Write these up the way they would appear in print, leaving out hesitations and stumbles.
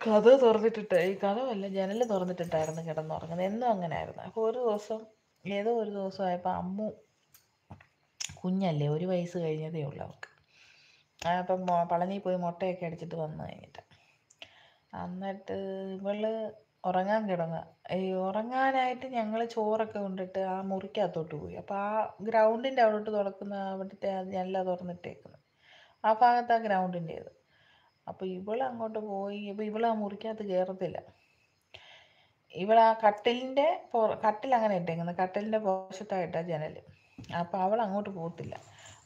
കതക് തുറന്നിട്ടിട്ട് ഈ കതകല്ല ജനൽ തുറന്നിട്ടിട്ടായിരുന്നു കിടന്നുറങ്ങുന്നത്. എന്നും അങ്ങനെയായിരുന്നു. അപ്പോൾ ഒരു ദിവസം ഏതോ ഒരു ദിവസമായപ്പോൾ അമ്മു കുഞ്ഞല്ലേ, 1 വയസ്സ് കഴിഞ്ഞതേ ഉള്ളൂ അവൾക്ക്. അപ്പം പളനി പോയി മുട്ടയൊക്കെ അടിച്ചിട്ട് വന്നു കഴിഞ്ഞിട്ട് എന്നിട്ട് ഇവള് ഉറങ്ങാൻ കിടങ്ങുക. ഈ ഉറങ്ങാനായിട്ട് ഞങ്ങൾ ചോറൊക്കെ കൊണ്ടിട്ട് ആ മുറിക്കകത്തോട്ട് പോയി. അപ്പോൾ ആ ഗ്രൗണ്ടിൻ്റെ അവിടോട്ട് തുറക്കുന്ന അവിടുത്തെ ആ ജനല തുറന്നിട്ടേക്കുന്നത്, ആ ഭാഗത്ത് ആ ഗ്രൗണ്ടിൻ്റേത്. അപ്പോൾ ഇവൾ അങ്ങോട്ട് പോയി. അപ്പോൾ ഇവൾ ആ മുറിക്കകത്ത് കയറത്തില്ല. ഇവൾ ആ കട്ടിൽ അങ്ങനെ ഇട്ടേക്കുന്നത്, കട്ടിലിൻ്റെ പുറശത്തായിട്ടാണ് ജനൽ. അപ്പോൾ അവൾ അങ്ങോട്ട് പോകത്തില്ല.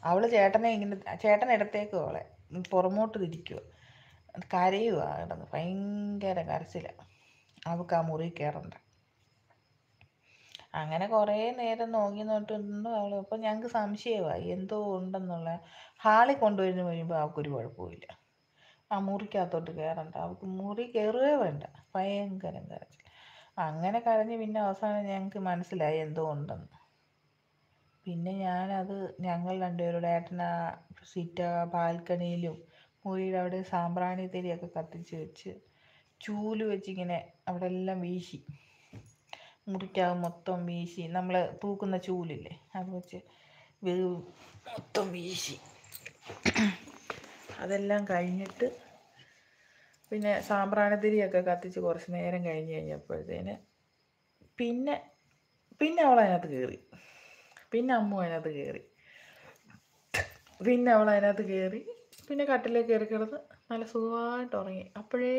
അവൾ ചേട്ടനെ ഇങ്ങനെ, ചേട്ടൻ ഇടത്തേക്കും അവളെ പുറമോട്ട് തിരിക്കുക, കരയുക കിടന്ന്, ഭയങ്കര കരച്ചിലാണ്. അവൾക്ക് ആ മുറി കയറണ്ട. അങ്ങനെ കുറേ നേരം നോക്കി നോട്ടിരുന്നു അവൾ. അപ്പോൾ ഞങ്ങൾക്ക് സംശയമായി എന്തോ ഉണ്ടെന്നുള്ള. ഹാളിൽ കൊണ്ടുവരുന്ന കഴിയുമ്പോൾ അവൾക്കൊരു കുഴപ്പമില്ല. ആ മുറിക്കകത്തോട്ട് കയറണ്ട, അവൾക്ക് മുറി കയറുകയേ വേണ്ട, ഭയങ്കര കരച്ചിൽ. അങ്ങനെ കരഞ്ഞ് പിന്നെ അവസാനം ഞങ്ങൾക്ക് മനസ്സിലായി എന്തോ ഉണ്ടെന്ന്. പിന്നെ ഞങ്ങൾ രണ്ടുപേരുടെ ഏട്ടൻ ആ ബാൽക്കണിയിലും മുറിയുടെ അവിടെ സാമ്പ്രാണി തിരിയൊക്കെ കത്തിച്ച് വെച്ച് ചൂല് വെച്ചിങ്ങനെ അവിടെ എല്ലാം വീശി, മുറിക്കകം മൊത്തം വീശി, നമ്മൾ തൂക്കുന്ന ചൂലില്ലേ അത് വെച്ച് മൊത്തം വീശി. അതെല്ലാം കഴിഞ്ഞിട്ട് പിന്നെ സാമ്പ്രാണിത്തിരിയൊക്കെ കത്തിച്ച് കുറച്ച് നേരം കഴിഞ്ഞപ്പോഴത്തേന് പിന്നെ പിന്നെ അവൾ അതിനകത്ത് കയറി. പിന്നെ അമ്മു അതിനകത്ത് കയറി. പിന്നെ അവൾ അതിനകത്ത് കയറി. പിന്നെ കട്ടിലേക്ക് കയറി കിടന്ന് നല്ല സുഖമായിട്ട് ഉറങ്ങി. അപ്പോഴേ